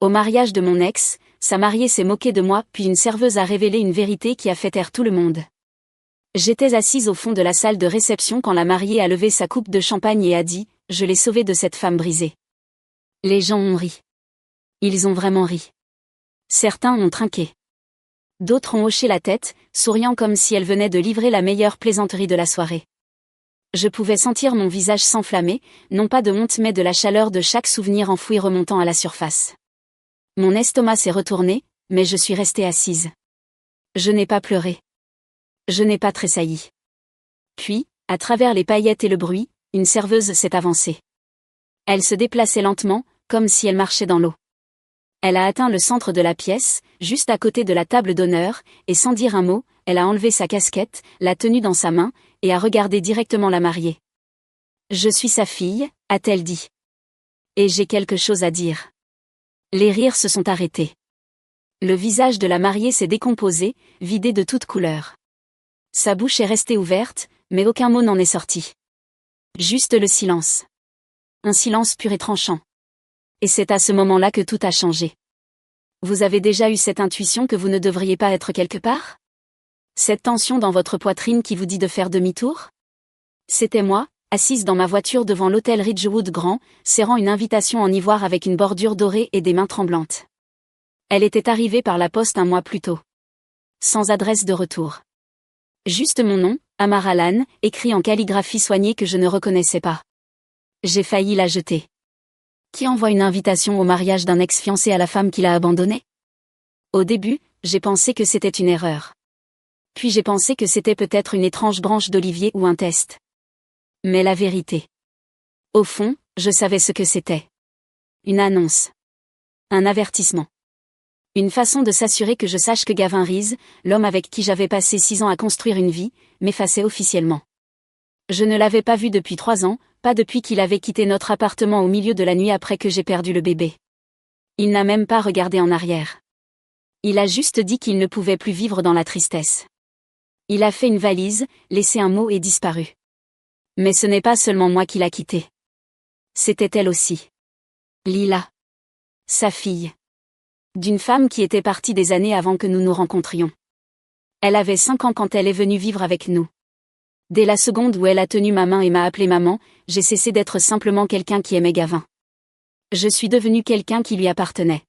Au mariage de mon ex, sa mariée s'est moquée de moi, puis une serveuse a révélé une vérité qui a fait taire tout le monde. J'étais assise au fond de la salle de réception quand la mariée a levé sa coupe de champagne et a dit « Je l'ai sauvée de cette femme brisée ». Les gens ont ri. Ils ont vraiment ri. Certains ont trinqué. D'autres ont hoché la tête, souriant comme si elle venait de livrer la meilleure plaisanterie de la soirée. Je pouvais sentir mon visage s'enflammer, non pas de honte mais de la chaleur de chaque souvenir enfoui remontant à la surface. Mon estomac s'est retourné, mais je suis restée assise. Je n'ai pas pleuré. Je n'ai pas tressailli. Puis, à travers les paillettes et le bruit, une serveuse s'est avancée. Elle se déplaçait lentement, comme si elle marchait dans l'eau. Elle a atteint le centre de la pièce, juste à côté de la table d'honneur, et sans dire un mot, elle a enlevé sa casquette, l'a tenue dans sa main, et a regardé directement la mariée. « Je suis sa fille », a-t-elle dit. « Et j'ai quelque chose à dire. » Les rires se sont arrêtés. Le visage de la mariée s'est décomposé, vidé de toute couleur. Sa bouche est restée ouverte, mais aucun mot n'en est sorti. Juste le silence. Un silence pur et tranchant. Et c'est à ce moment-là que tout a changé. Vous avez déjà eu cette intuition que vous ne devriez pas être quelque part? Cette tension dans votre poitrine qui vous dit de faire demi-tour? C'était moi, assise dans ma voiture devant l'hôtel Ridgewood Grand, serrant une invitation en ivoire avec une bordure dorée et des mains tremblantes. Elle était arrivée par la poste un mois plus tôt. Sans adresse de retour. Juste mon nom, Amar Alan, écrit en calligraphie soignée que je ne reconnaissais pas. J'ai failli la jeter. Qui envoie une invitation au mariage d'un ex-fiancé à la femme qu'il a abandonnée? Au début, j'ai pensé que c'était une erreur. Puis j'ai pensé que c'était peut-être une étrange branche d'olivier ou un test. Mais la vérité. Au fond, je savais ce que c'était. Une annonce. Un avertissement. Une façon de s'assurer que je sache que Gavin Reese, l'homme avec qui j'avais passé 6 ans à construire une vie, m'effaçait officiellement. Je ne l'avais pas vu depuis 3 ans, pas depuis qu'il avait quitté notre appartement au milieu de la nuit après que j'ai perdu le bébé. Il n'a même pas regardé en arrière. Il a juste dit qu'il ne pouvait plus vivre dans la tristesse. Il a fait une valise, laissé un mot et disparu. Mais ce n'est pas seulement moi qui l'a quitté. C'était elle aussi. Lila. Sa fille. D'une femme qui était partie des années avant que nous nous rencontrions. Elle avait 5 ans quand elle est venue vivre avec nous. Dès la seconde où elle a tenu ma main et m'a appelée maman, j'ai cessé d'être simplement quelqu'un qui aimait Gavin. Je suis devenue quelqu'un qui lui appartenait.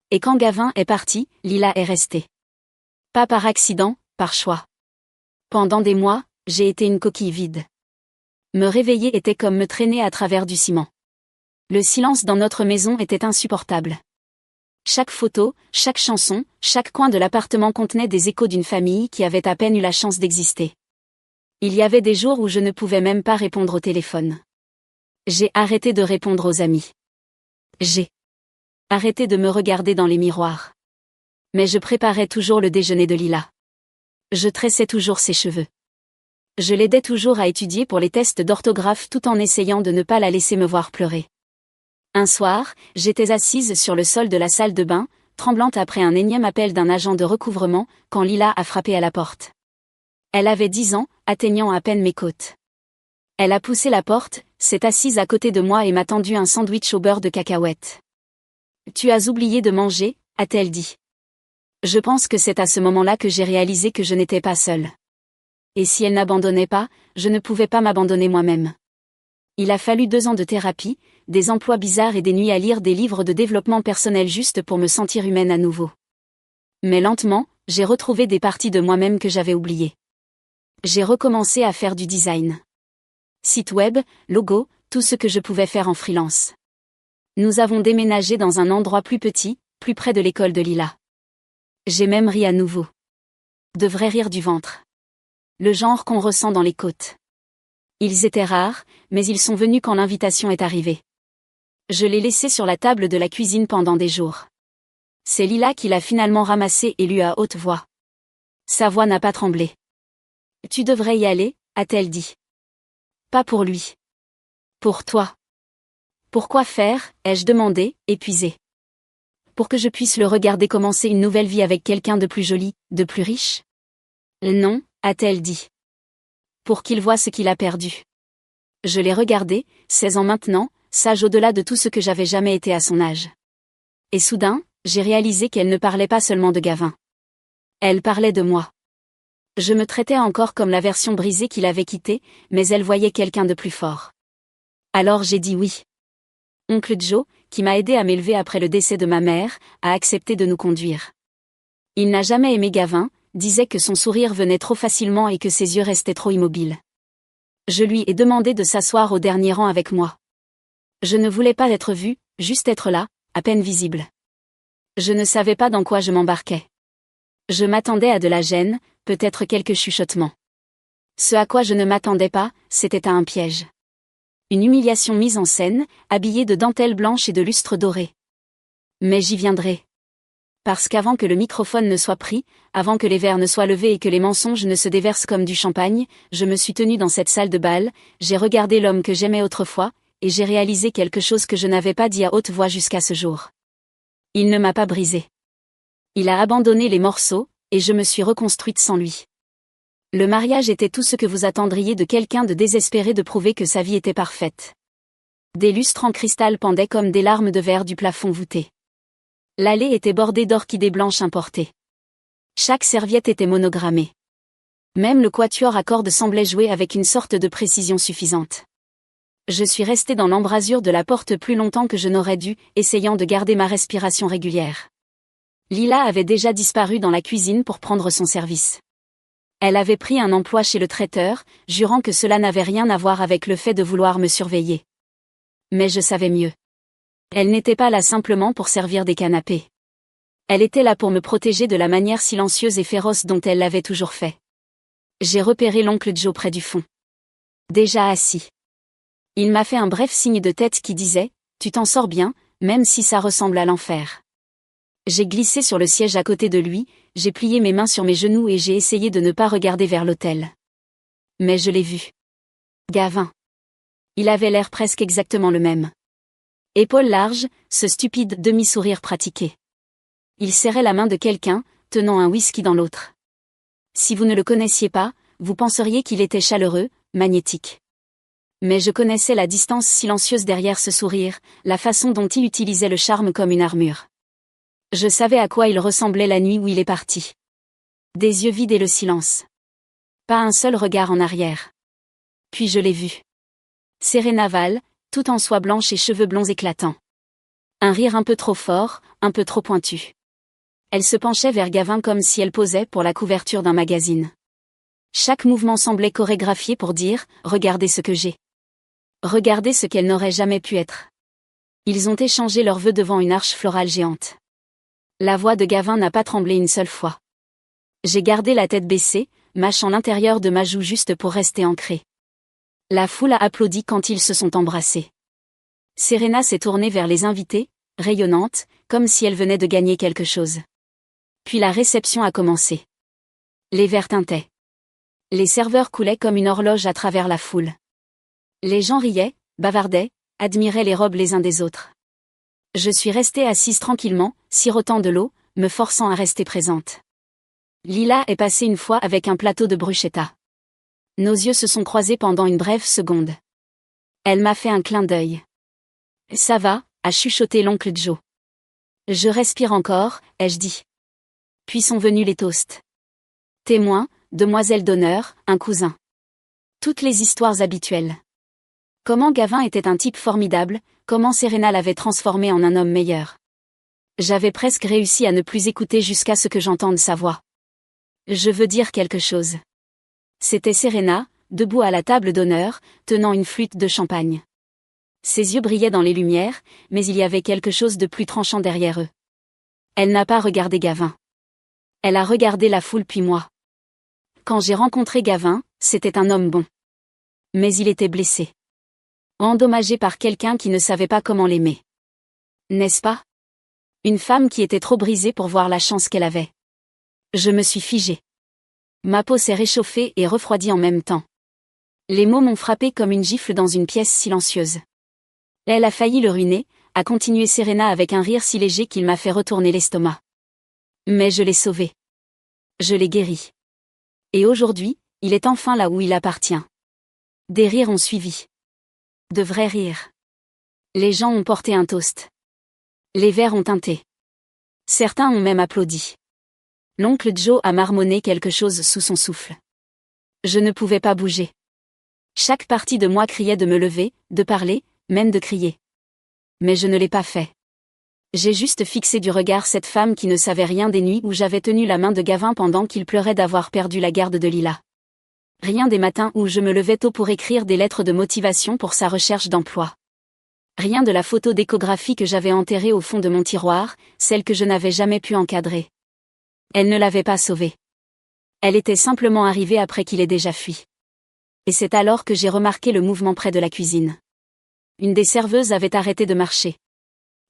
Et quand Gavin est parti, Lila est restée. Pas par accident, par choix. Pendant des mois, j'ai été une coquille vide. Me réveiller était comme me traîner à travers du ciment. Le silence dans notre maison était insupportable. Chaque photo, chaque chanson, chaque coin de l'appartement contenait des échos d'une famille qui avait à peine eu la chance d'exister. Il y avait des jours où je ne pouvais même pas répondre au téléphone. J'ai arrêté de répondre aux amis. J'ai arrêté de me regarder dans les miroirs. Mais je préparais toujours le déjeuner de Lila. Je tressais toujours ses cheveux. Je l'aidais toujours à étudier pour les tests d'orthographe tout en essayant de ne pas la laisser me voir pleurer. Un soir, j'étais assise sur le sol de la salle de bain, tremblante après un énième appel d'un agent de recouvrement, quand Lila a frappé à la porte. Elle avait 10 ans, atteignant à peine mes côtes. Elle a poussé la porte, s'est assise à côté de moi et m'a tendu un sandwich au beurre de cacahuète. « Tu as oublié de manger », a-t-elle dit. Je pense que c'est à ce moment-là que j'ai réalisé que je n'étais pas seule. Et si elle n'abandonnait pas, je ne pouvais pas m'abandonner moi-même. Il a fallu 2 ans de thérapie, des emplois bizarres et des nuits à lire des livres de développement personnel juste pour me sentir humaine à nouveau. Mais lentement, j'ai retrouvé des parties de moi-même que j'avais oubliées. J'ai recommencé à faire du design. Site web, logo, tout ce que je pouvais faire en freelance. Nous avons déménagé dans un endroit plus petit, plus près de l'école de Lila. J'ai même ri à nouveau. De vrais rires du ventre. Le genre qu'on ressent dans les côtes. Ils étaient rares, mais ils sont venus quand l'invitation est arrivée. Je l'ai laissé sur la table de la cuisine pendant des jours. C'est Lila qui l'a finalement ramassé et lu à haute voix. Sa voix n'a pas tremblé. « Tu devrais y aller », a-t-elle dit. « Pas pour lui. Pour toi. »« Pourquoi faire ?» ai-je demandé, épuisée. « Pour que je puisse le regarder commencer une nouvelle vie avec quelqu'un de plus joli, de plus riche ?»« Non », a-t-elle dit. « Pour qu'il voie ce qu'il a perdu. » Je l'ai regardé, 16 ans maintenant, sage au-delà de tout ce que j'avais jamais été à son âge. Et soudain, j'ai réalisé qu'elle ne parlait pas seulement de Gavin. Elle parlait de moi. Je me traitais encore comme la version brisée qu'il avait quittée, mais elle voyait quelqu'un de plus fort. Alors j'ai dit oui. Oncle Joe, qui m'a aidé à m'élever après le décès de ma mère, a accepté de nous conduire. Il n'a jamais aimé Gavin, disait que son sourire venait trop facilement et que ses yeux restaient trop immobiles. Je lui ai demandé de s'asseoir au dernier rang avec moi. Je ne voulais pas être vue, juste être là, à peine visible. Je ne savais pas dans quoi je m'embarquais. Je m'attendais à de la gêne, peut-être quelques chuchotements. Ce à quoi je ne m'attendais pas, c'était à un piège. Une humiliation mise en scène, habillée de dentelle blanche et de lustre doré. Mais j'y viendrai. Parce qu'avant que le microphone ne soit pris, avant que les verres ne soient levés et que les mensonges ne se déversent comme du champagne, je me suis tenue dans cette salle de bal, j'ai regardé l'homme que j'aimais autrefois, et j'ai réalisé quelque chose que je n'avais pas dit à haute voix jusqu'à ce jour. Il ne m'a pas brisée. Il a abandonné les morceaux, et je me suis reconstruite sans lui. Le mariage était tout ce que vous attendriez de quelqu'un de désespéré de prouver que sa vie était parfaite. Des lustres en cristal pendaient comme des larmes de verre du plafond voûté. L'allée était bordée d'orchidées blanches importées. Chaque serviette était monogrammée. Même le quatuor à cordes semblait jouer avec une sorte de précision suffisante. Je suis restée dans l'embrasure de la porte plus longtemps que je n'aurais dû, essayant de garder ma respiration régulière. Lila avait déjà disparu dans la cuisine pour prendre son service. Elle avait pris un emploi chez le traiteur, jurant que cela n'avait rien à voir avec le fait de vouloir me surveiller. Mais je savais mieux. Elle n'était pas là simplement pour servir des canapés. Elle était là pour me protéger de la manière silencieuse et féroce dont elle l'avait toujours fait. J'ai repéré l'oncle Joe près du fond. Déjà assis. Il m'a fait un bref signe de tête qui disait « Tu t'en sors bien, même si ça ressemble à l'enfer ». J'ai glissé sur le siège à côté de lui, j'ai plié mes mains sur mes genoux et j'ai essayé de ne pas regarder vers l'autel. Mais je l'ai vu. Gavin. Il avait l'air presque exactement le même. Épaules larges, ce stupide demi-sourire pratiqué. Il serrait la main de quelqu'un, tenant un whisky dans l'autre. Si vous ne le connaissiez pas, vous penseriez qu'il était chaleureux, magnétique. Mais je connaissais la distance silencieuse derrière ce sourire, la façon dont il utilisait le charme comme une armure. Je savais à quoi il ressemblait la nuit où il est parti. Des yeux vides et le silence. Pas un seul regard en arrière. Puis je l'ai vu. Serena Val, tout en soie blanche et cheveux blonds éclatants. Un rire un peu trop fort, un peu trop pointu. Elle se penchait vers Gavin comme si elle posait pour la couverture d'un magazine. Chaque mouvement semblait chorégraphié pour dire « Regardez ce que j'ai ». Regardez ce qu'elle n'aurait jamais pu être. Ils ont échangé leurs vœux devant une arche florale géante. La voix de Gavin n'a pas tremblé une seule fois. J'ai gardé la tête baissée, mâchant l'intérieur de ma joue juste pour rester ancrée. La foule a applaudi quand ils se sont embrassés. Serena s'est tournée vers les invités, rayonnante, comme si elle venait de gagner quelque chose. Puis la réception a commencé. Les verres tintaient. Les serveurs coulaient comme une horloge à travers la foule. Les gens riaient, bavardaient, admiraient les robes les uns des autres. Je suis restée assise tranquillement, sirotant de l'eau, me forçant à rester présente. Lila est passée une fois avec un plateau de bruschetta. Nos yeux se sont croisés pendant une brève seconde. Elle m'a fait un clin d'œil. « Ça va » a chuchoté l'oncle Joe. « Je respire encore » ai-je dit. Puis sont venus les toasts. Témoin, demoiselle d'honneur, un cousin. Toutes les histoires habituelles. Comment Gavin était un type formidable, comment Serena l'avait transformé en un homme meilleur. J'avais presque réussi à ne plus écouter jusqu'à ce que j'entende sa voix. Je veux dire quelque chose. C'était Serena, debout à la table d'honneur, tenant une flûte de champagne. Ses yeux brillaient dans les lumières, mais il y avait quelque chose de plus tranchant derrière eux. Elle n'a pas regardé Gavin. Elle a regardé la foule puis moi. Quand j'ai rencontré Gavin, c'était un homme bon. Mais il était blessé. Endommagé par quelqu'un qui ne savait pas comment l'aimer. N'est-ce pas? Une femme qui était trop brisée pour voir la chance qu'elle avait. Je me suis figée. Ma peau s'est réchauffée et refroidie en même temps. Les mots m'ont frappé comme une gifle dans une pièce silencieuse. Elle a failli le ruiner, a continué Serena avec un rire si léger qu'il m'a fait retourner l'estomac. Mais je l'ai sauvé. Je l'ai guéri. Et aujourd'hui, il est enfin là où il appartient. Des rires ont suivi. De vrais rires. Les gens ont porté un toast. Les verres ont tinté. Certains ont même applaudi. L'oncle Joe a marmonné quelque chose sous son souffle. Je ne pouvais pas bouger. Chaque partie de moi criait de me lever, de parler, même de crier. Mais je ne l'ai pas fait. J'ai juste fixé du regard cette femme qui ne savait rien des nuits où j'avais tenu la main de Gavin pendant qu'il pleurait d'avoir perdu la garde de Lila. Rien des matins où je me levais tôt pour écrire des lettres de motivation pour sa recherche d'emploi. Rien de la photo d'échographie que j'avais enterrée au fond de mon tiroir, celle que je n'avais jamais pu encadrer. Elle ne l'avait pas sauvée. Elle était simplement arrivée après qu'il ait déjà fui. Et c'est alors que j'ai remarqué le mouvement près de la cuisine. Une des serveuses avait arrêté de marcher.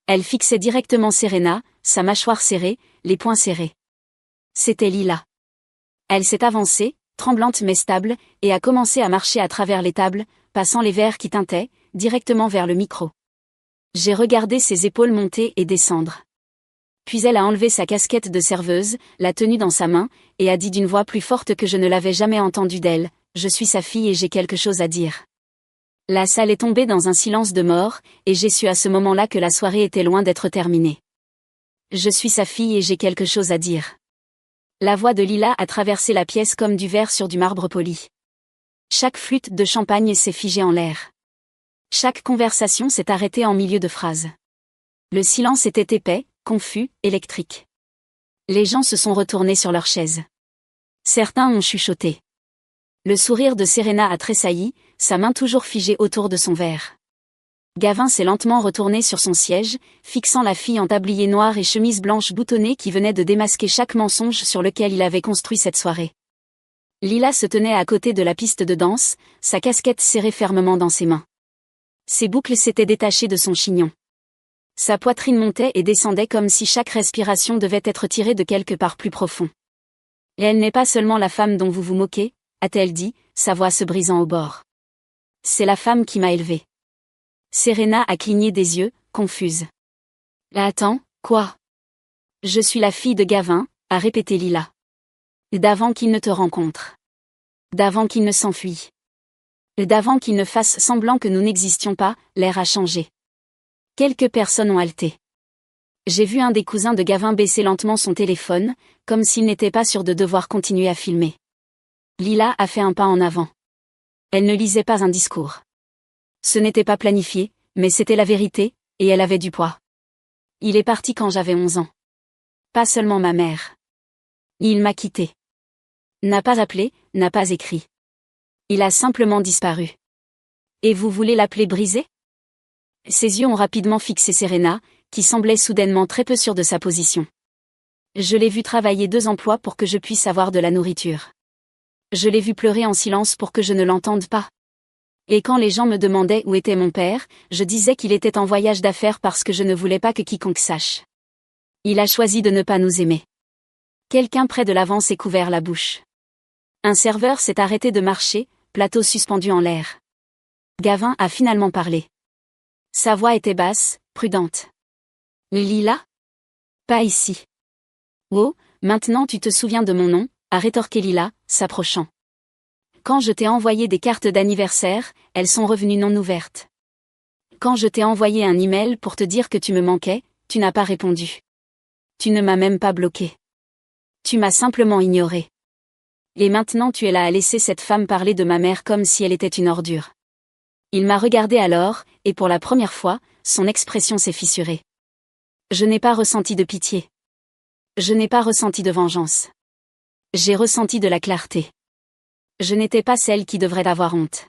Elle fixait directement Serena, sa mâchoire serrée, les poings serrés. C'était Lila. Elle s'est avancée, tremblante mais stable, et a commencé à marcher à travers les tables, passant les verres qui tintaient, directement vers le micro. J'ai regardé ses épaules monter et descendre. Puis elle a enlevé sa casquette de serveuse, l'a tenue dans sa main, et a dit d'une voix plus forte que je ne l'avais jamais entendue d'elle, « Je suis sa fille et j'ai quelque chose à dire. » La salle est tombée dans un silence de mort, et j'ai su à ce moment-là que la soirée était loin d'être terminée. Je suis sa fille et j'ai quelque chose à dire. La voix de Lila a traversé la pièce comme du verre sur du marbre poli. Chaque flûte de champagne s'est figée en l'air. Chaque conversation s'est arrêtée en milieu de phrase. Le silence était épais, confus, électrique. Les gens se sont retournés sur leurs chaises. Certains ont chuchoté. Le sourire de Serena a tressailli, sa main toujours figée autour de son verre. Gavin s'est lentement retourné sur son siège, fixant la fille en tablier noir et chemise blanche boutonnée qui venait de démasquer chaque mensonge sur lequel il avait construit cette soirée. Lila se tenait à côté de la piste de danse, sa casquette serrée fermement dans ses mains. Ses boucles s'étaient détachées de son chignon. Sa poitrine montait et descendait comme si chaque respiration devait être tirée de quelque part plus profond. « Et elle n'est pas seulement la femme dont vous vous moquez », a-t-elle dit, sa voix se brisant au bord. « C'est la femme qui m'a élevée. » Serena a cligné des yeux, confuse. « Attends, quoi ? » « Je suis la fille de Gavin, » a répété Lila. « D'avant qu'il ne te rencontre. D'avant qu'il ne s'enfuit. D'avant qu'il ne fasse semblant que nous n'existions pas, l'air a changé. » Quelques personnes ont halté. J'ai vu un des cousins de Gavin baisser lentement son téléphone, comme s'il n'était pas sûr de devoir continuer à filmer. Lila a fait un pas en avant. Elle ne lisait pas un discours. Ce n'était pas planifié, mais c'était la vérité, et elle avait du poids. Il est parti quand j'avais 11 ans. Pas seulement ma mère. Il m'a quitté. N'a pas appelé, n'a pas écrit. Il a simplement disparu. Et vous voulez l'appeler brisé ? Ses yeux ont rapidement fixé Serena, qui semblait soudainement très peu sûre de sa position. Je l'ai vu travailler 2 emplois pour que je puisse avoir de la nourriture. Je l'ai vu pleurer en silence pour que je ne l'entende pas. Et quand les gens me demandaient où était mon père, je disais qu'il était en voyage d'affaires parce que je ne voulais pas que quiconque sache. Il a choisi de ne pas nous aimer. Quelqu'un près de l'avant s'est couvert la bouche. Un serveur s'est arrêté de marcher, plateau suspendu en l'air. Gavin a finalement parlé. Sa voix était basse, prudente. « Lila ? Pas ici. »« Oh, maintenant tu te souviens de mon nom ?» a rétorqué Lila, s'approchant. « Quand je t'ai envoyé des cartes d'anniversaire, elles sont revenues non ouvertes. Quand je t'ai envoyé un email pour te dire que tu me manquais, tu n'as pas répondu. Tu ne m'as même pas bloqué. Tu m'as simplement ignoré. Et maintenant tu es là à laisser cette femme parler de ma mère comme si elle était une ordure. » Il m'a regardé alors, et pour la première fois, son expression s'est fissurée. Je n'ai pas ressenti de pitié. Je n'ai pas ressenti de vengeance. J'ai ressenti de la clarté. Je n'étais pas celle qui devrait avoir honte.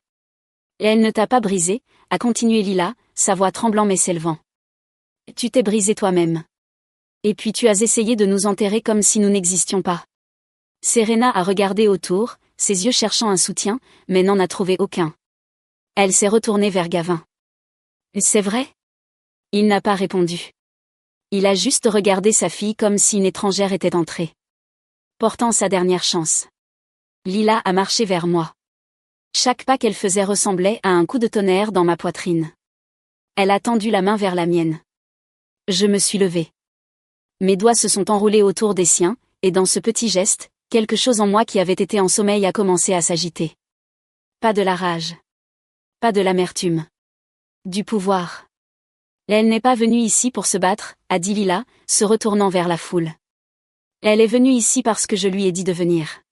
Et elle ne t'a pas brisé, a continué Lila, sa voix tremblant mais s'élevant. Tu t'es brisé toi-même. Et puis tu as essayé de nous enterrer comme si nous n'existions pas. Serena a regardé autour, ses yeux cherchant un soutien, mais n'en a trouvé aucun. Elle s'est retournée vers Gavin. C'est vrai ? Il n'a pas répondu. Il a juste regardé sa fille comme si une étrangère était entrée. Portant sa dernière chance. Lila a marché vers moi. Chaque pas qu'elle faisait ressemblait à un coup de tonnerre dans ma poitrine. Elle a tendu la main vers la mienne. Je me suis levée. Mes doigts se sont enroulés autour des siens, et dans ce petit geste, quelque chose en moi qui avait été en sommeil a commencé à s'agiter. Pas de la rage. Pas de l'amertume. Du pouvoir. Elle n'est pas venue ici pour se battre, a dit Lila, se retournant vers la foule. Elle est venue ici parce que je lui ai dit de venir.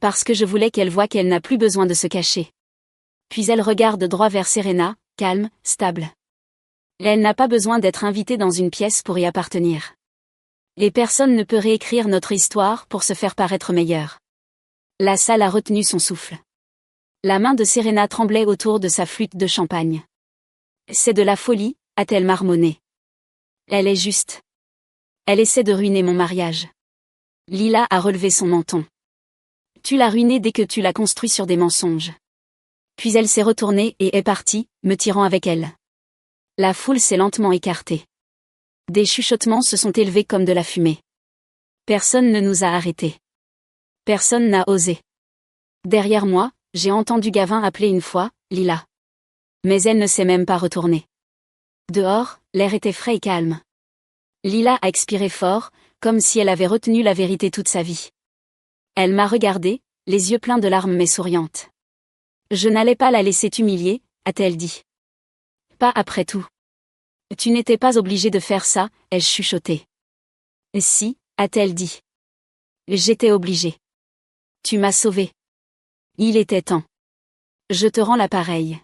Parce que je voulais qu'elle voie qu'elle n'a plus besoin de se cacher. Puis elle regarde droit vers Serena, calme, stable. Elle n'a pas besoin d'être invitée dans une pièce pour y appartenir. Et personne ne peut réécrire notre histoire pour se faire paraître meilleure. La salle a retenu son souffle. La main de Serena tremblait autour de sa flûte de champagne. C'est de la folie, a-t-elle marmonné. Elle est juste. Elle essaie de ruiner mon mariage. Lila a relevé son menton. Tu l'as ruiné dès que tu l'as construit sur des mensonges. Puis elle s'est retournée et est partie, me tirant avec elle. La foule s'est lentement écartée. Des chuchotements se sont élevés comme de la fumée. Personne ne nous a arrêtés. Personne n'a osé. Derrière moi, j'ai entendu Gavin appeler une fois, Lila. Mais elle ne s'est même pas retournée. Dehors, l'air était frais et calme. Lila a expiré fort, comme si elle avait retenu la vérité toute sa vie. Elle m'a regardée, les yeux pleins de larmes mais souriante. Je n'allais pas la laisser t'humilier, a-t-elle dit. Pas après tout. Tu n'étais pas obligé de faire ça, ai-je chuchoté. Si, a-t-elle dit. J'étais obligée. Tu m'as sauvée. Il était temps. Je te rends l'appareil.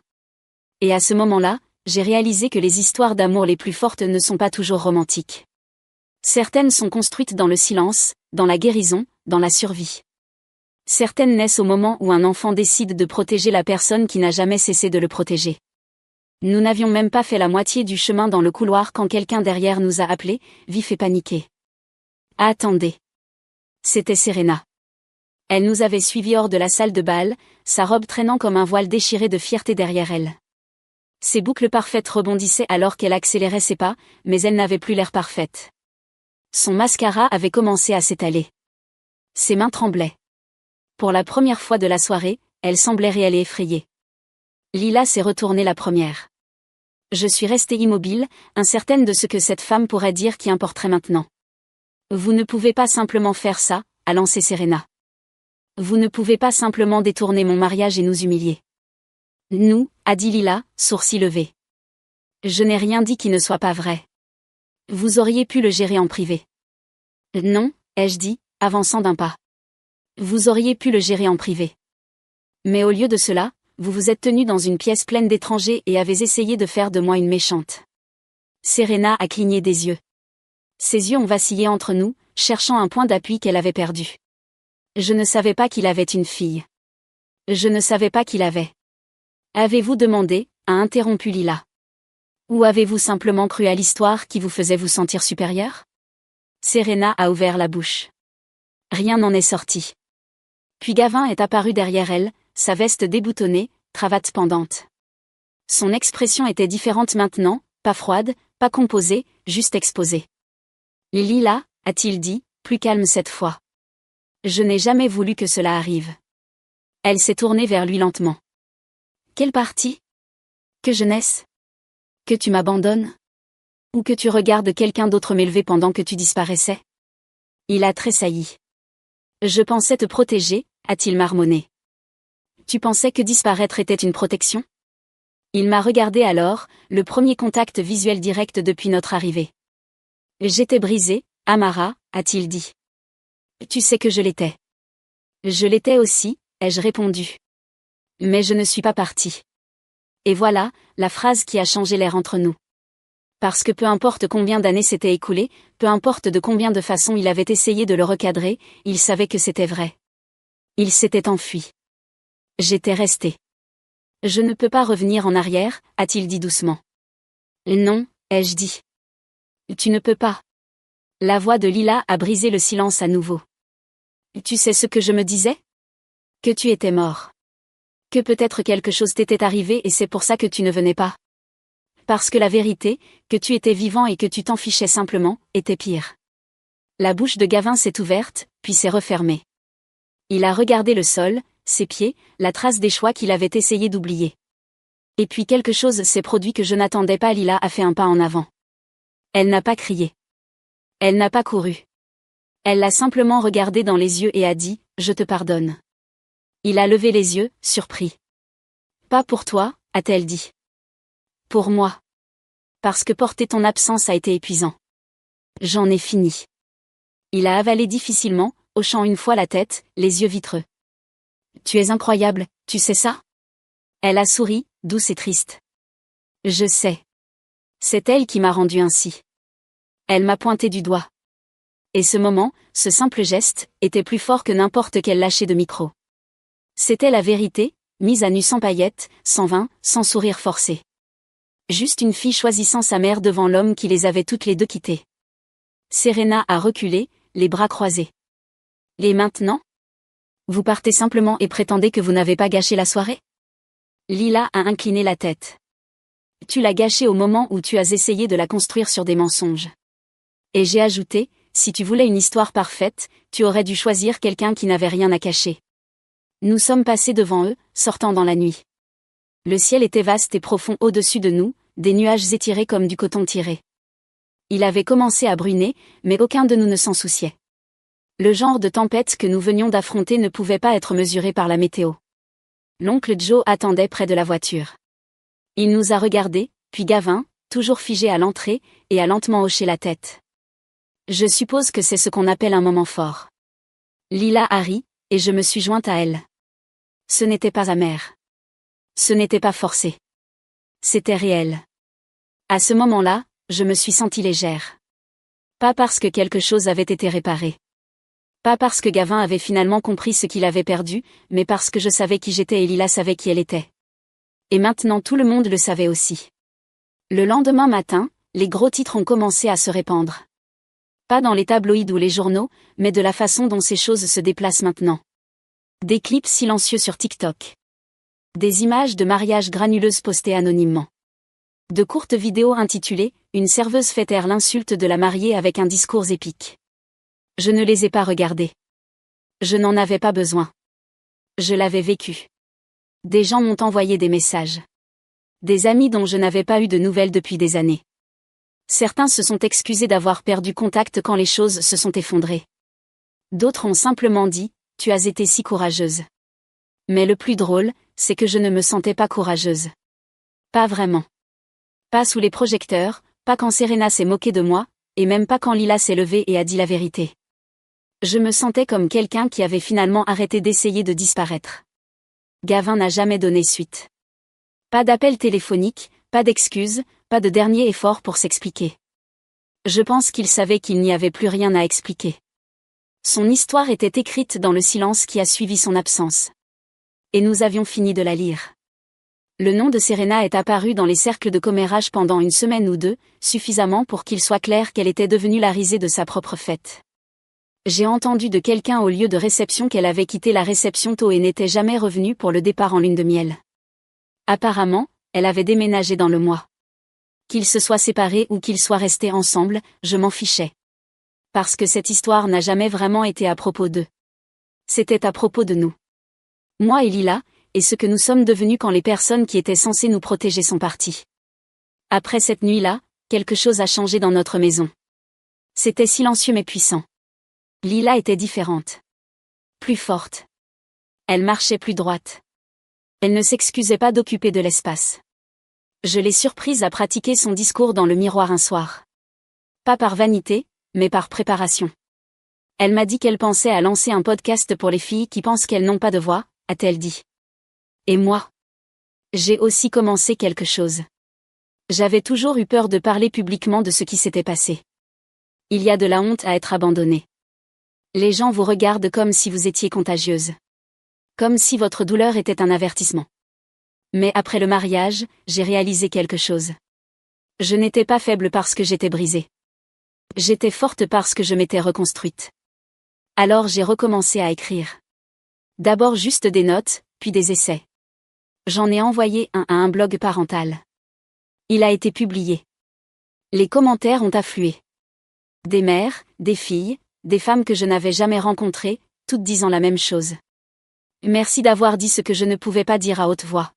Et à ce moment-là, j'ai réalisé que les histoires d'amour les plus fortes ne sont pas toujours romantiques. Certaines sont construites dans le silence, dans la guérison, dans la survie. Certaines naissent au moment où un enfant décide de protéger la personne qui n'a jamais cessé de le protéger. Nous n'avions même pas fait la moitié du chemin dans le couloir quand quelqu'un derrière nous a appelés, vif et paniqué. Attendez. C'était Serena. Elle nous avait suivis hors de la salle de bal, sa robe traînant comme un voile déchiré de fierté derrière elle. Ses boucles parfaites rebondissaient alors qu'elle accélérait ses pas, mais elle n'avait plus l'air parfaite. Son mascara avait commencé à s'étaler. Ses mains tremblaient. Pour la première fois de la soirée, elle semblait réelle et effrayée. Lila s'est retournée la première. Je suis restée immobile, incertaine de ce que cette femme pourrait dire qui importerait maintenant. Vous ne pouvez pas simplement faire ça, a lancé Serena. Vous ne pouvez pas simplement détourner mon mariage et nous humilier. Nous, a dit Lila, sourcils levés. Je n'ai rien dit qui ne soit pas vrai. Vous auriez pu le gérer en privé. Non, ai-je dit, avançant d'un pas. Vous auriez pu le gérer en privé. Mais au lieu de cela, vous vous êtes tenu dans une pièce pleine d'étrangers et avez essayé de faire de moi une méchante. Serena a cligné des yeux. Ses yeux ont vacillé entre nous, cherchant un point d'appui qu'elle avait perdu. Je ne savais pas qu'il avait une fille. Je ne savais pas qu'il avait. Avez-vous demandé, a interrompu Lila. Ou avez-vous simplement cru à l'histoire qui vous faisait vous sentir supérieure? Serena a ouvert la bouche. Rien n'en est sorti. Puis Gavin est apparu derrière elle, sa veste déboutonnée, cravate pendante. Son expression était différente maintenant, pas froide, pas composée, juste exposée. Lila, a-t-il dit, plus calme cette fois. Je n'ai jamais voulu que cela arrive. Elle s'est tournée vers lui lentement. Quelle partie? Que je naisse? Que tu m'abandonnes? Ou que tu regardes quelqu'un d'autre m'élever pendant que tu disparaissais? Il a tressailli. Je pensais te protéger, a-t-il marmonné. Tu pensais que disparaître était une protection? Il m'a regardé alors, le premier contact visuel direct depuis notre arrivée. J'étais brisée, Amara, a-t-il dit. Tu sais que je l'étais. Je l'étais aussi, ai-je répondu. Mais je ne suis pas partie. Et voilà, la phrase qui a changé l'air entre nous. Parce que peu importe combien d'années s'étaient écoulées, peu importe de combien de façons il avait essayé de le recadrer, il savait que c'était vrai. Il s'était enfui. J'étais restée. Je ne peux pas revenir en arrière, a-t-il dit doucement. Non, ai-je dit. Tu ne peux pas. La voix de Lila a brisé le silence à nouveau. Tu sais ce que je me disais? Que tu étais mort. Que peut-être quelque chose t'était arrivé et c'est pour ça que tu ne venais pas. Parce que la vérité, que tu étais vivant et que tu t'en fichais simplement, était pire. La bouche de Gavin s'est ouverte, puis s'est refermée. Il a regardé le sol, ses pieds, la trace des choix qu'il avait essayé d'oublier. Et puis quelque chose s'est produit que je n'attendais pas. Lila a fait un pas en avant. Elle n'a pas crié. Elle n'a pas couru. Elle l'a simplement regardé dans les yeux et a dit, « Je te pardonne ». Il a levé les yeux, surpris. « Pas pour toi », a-t-elle dit. « Pour moi. Parce que porter ton absence a été épuisant. J'en ai fini. Il a avalé difficilement, hochant une fois la tête, les yeux vitreux. Tu es incroyable, tu sais ça? Elle a souri, douce et triste. Je sais. C'est elle qui m'a rendu ainsi. Elle m'a pointé du doigt. Et ce moment, ce simple geste, était plus fort que n'importe quel lâcher de micro. C'était la vérité, mise à nu sans paillettes, sans vin, sans sourire forcé. Juste une fille choisissant sa mère devant l'homme qui les avait toutes les deux quittées. Serena a reculé, les bras croisés. Et maintenant? Vous partez simplement et prétendez que vous n'avez pas gâché la soirée? Lila a incliné la tête. Tu l'as gâchée au moment où tu as essayé de la construire sur des mensonges. Et j'ai ajouté, si tu voulais une histoire parfaite, tu aurais dû choisir quelqu'un qui n'avait rien à cacher. Nous sommes passés devant eux, sortant dans la nuit. Le ciel était vaste et profond au-dessus de nous, des nuages étirés comme du coton tiré. Il avait commencé à bruiner, mais aucun de nous ne s'en souciait. Le genre de tempête que nous venions d'affronter ne pouvait pas être mesuré par la météo. L'oncle Joe attendait près de la voiture. Il nous a regardés, puis Gavin, toujours figé à l'entrée, et a lentement hoché la tête. Je suppose que c'est ce qu'on appelle un moment fort. Lila a ri, et je me suis jointe à elle. Ce n'était pas amer. Ce n'était pas forcé. C'était réel. À ce moment-là, je me suis sentie légère. Pas parce que quelque chose avait été réparé. Pas parce que Gavin avait finalement compris ce qu'il avait perdu, mais parce que je savais qui j'étais et Lila savait qui elle était. Et maintenant tout le monde le savait aussi. Le lendemain matin, les gros titres ont commencé à se répandre. Pas dans les tabloïds ou les journaux, mais de la façon dont ces choses se déplacent maintenant. Des clips silencieux sur TikTok. Des images de mariages granuleuses postées anonymement. De courtes vidéos intitulées « Une serveuse fait taire l'insulte de la mariée avec un discours épique ». Je ne les ai pas regardées. Je n'en avais pas besoin. Je l'avais vécu. Des gens m'ont envoyé des messages. Des amis dont je n'avais pas eu de nouvelles depuis des années. Certains se sont excusés d'avoir perdu contact quand les choses se sont effondrées. D'autres ont simplement dit « Tu as été si courageuse ». Mais le plus drôle, c'est que je ne me sentais pas courageuse. Pas vraiment. Pas sous les projecteurs, pas quand Serena s'est moquée de moi, et même pas quand Lila s'est levée et a dit la vérité. Je me sentais comme quelqu'un qui avait finalement arrêté d'essayer de disparaître. Gavin n'a jamais donné suite. Pas d'appel téléphonique, pas d'excuses, pas de dernier effort pour s'expliquer. Je pense qu'il savait qu'il n'y avait plus rien à expliquer. Son histoire était écrite dans le silence qui a suivi son absence. Et nous avions fini de la lire. Le nom de Serena est apparu dans les cercles de commérage pendant une semaine ou deux, suffisamment pour qu'il soit clair qu'elle était devenue la risée de sa propre fête. J'ai entendu de quelqu'un au lieu de réception qu'elle avait quitté la réception tôt et n'était jamais revenue pour le départ en lune de miel. Apparemment, elle avait déménagé dans le mois. Qu'ils se soient séparés ou qu'ils soient restés ensemble, je m'en fichais. Parce que cette histoire n'a jamais vraiment été à propos d'eux. C'était à propos de nous. Moi et Lila, et ce que nous sommes devenus quand les personnes qui étaient censées nous protéger sont parties. Après cette nuit-là, quelque chose a changé dans notre maison. C'était silencieux mais puissant. Lila était différente. Plus forte. Elle marchait plus droite. Elle ne s'excusait pas d'occuper de l'espace. Je l'ai surprise à pratiquer son discours dans le miroir un soir. Pas par vanité, mais par préparation. Elle m'a dit qu'elle pensait à lancer un podcast pour les filles qui pensent qu'elles n'ont pas de voix, a-t-elle dit. Et moi? J'ai aussi commencé quelque chose. J'avais toujours eu peur de parler publiquement de ce qui s'était passé. Il y a de la honte à être abandonné. Les gens vous regardent comme si vous étiez contagieuse. Comme si votre douleur était un avertissement. Mais après le mariage, j'ai réalisé quelque chose. Je n'étais pas faible parce que j'étais brisée. J'étais forte parce que je m'étais reconstruite. Alors j'ai recommencé à écrire. D'abord juste des notes, puis des essais. J'en ai envoyé un à un blog parental. Il a été publié. Les commentaires ont afflué. Des mères, des filles, des femmes que je n'avais jamais rencontrées, toutes disant la même chose. Merci d'avoir dit ce que je ne pouvais pas dire à haute voix.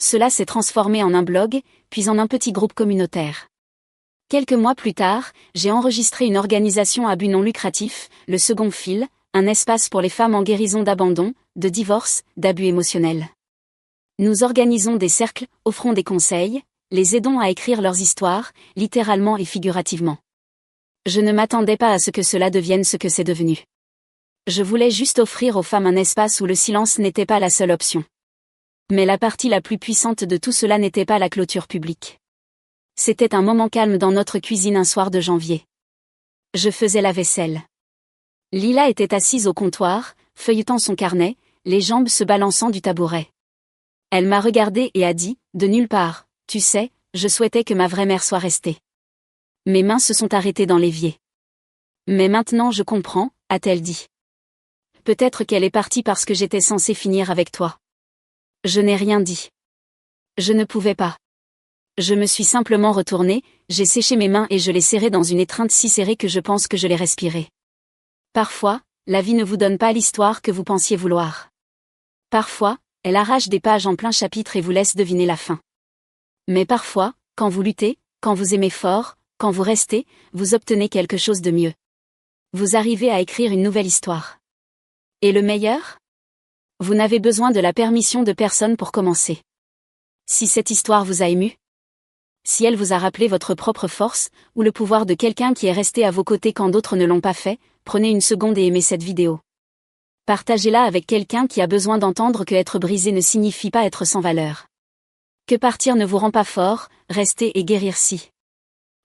Cela s'est transformé en un blog, puis en un petit groupe communautaire. Quelques mois plus tard, j'ai enregistré une organisation à but non lucratif, le Second Fil, un espace pour les femmes en guérison d'abandon, de divorce, d'abus émotionnels. Nous organisons des cercles, offrons des conseils, les aidons à écrire leurs histoires, littéralement et figurativement. Je ne m'attendais pas à ce que cela devienne ce que c'est devenu. Je voulais juste offrir aux femmes un espace où le silence n'était pas la seule option. Mais la partie la plus puissante de tout cela n'était pas la clôture publique. C'était un moment calme dans notre cuisine un soir de janvier. Je faisais la vaisselle. Lila était assise au comptoir, feuilletant son carnet, les jambes se balançant du tabouret. Elle m'a regardé et a dit, de nulle part, « Tu sais, je souhaitais que ma vraie mère soit restée. » Mes mains se sont arrêtées dans l'évier. « Mais maintenant je comprends, » a-t-elle dit. « Peut-être qu'elle est partie parce que j'étais censée finir avec toi. » Je n'ai rien dit. Je ne pouvais pas. Je me suis simplement retournée, j'ai séché mes mains et je les serrais dans une étreinte si serrée que je pense que je les respirais. Parfois, la vie ne vous donne pas l'histoire que vous pensiez vouloir. Parfois, elle arrache des pages en plein chapitre et vous laisse deviner la fin. Mais parfois, quand vous luttez, quand vous aimez fort, quand vous restez, vous obtenez quelque chose de mieux. Vous arrivez à écrire une nouvelle histoire. Et le meilleur ? Vous n'avez besoin de la permission de personne pour commencer. Si cette histoire vous a ému, si elle vous a rappelé votre propre force, ou le pouvoir de quelqu'un qui est resté à vos côtés quand d'autres ne l'ont pas fait, prenez une seconde et aimez cette vidéo. Partagez-la avec quelqu'un qui a besoin d'entendre que être brisé ne signifie pas être sans valeur. Que partir ne vous rend pas fort, restez et guérir si.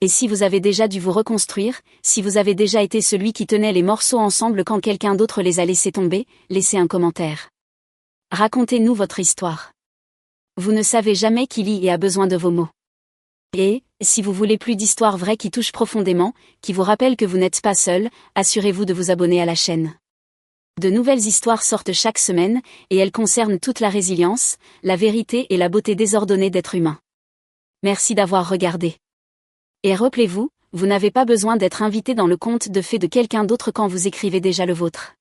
Et si vous avez déjà dû vous reconstruire, si vous avez déjà été celui qui tenait les morceaux ensemble quand quelqu'un d'autre les a laissés tomber, laissez un commentaire. Racontez-nous votre histoire. Vous ne savez jamais qui lit et a besoin de vos mots. Et, si vous voulez plus d'histoires vraies qui touchent profondément, qui vous rappellent que vous n'êtes pas seul, assurez-vous de vous abonner à la chaîne. De nouvelles histoires sortent chaque semaine, et elles concernent toute la résilience, la vérité et la beauté désordonnée d'être humain. Merci d'avoir regardé. Et rappelez-vous, vous n'avez pas besoin d'être invité dans le conte de fées de quelqu'un d'autre quand vous écrivez déjà le vôtre.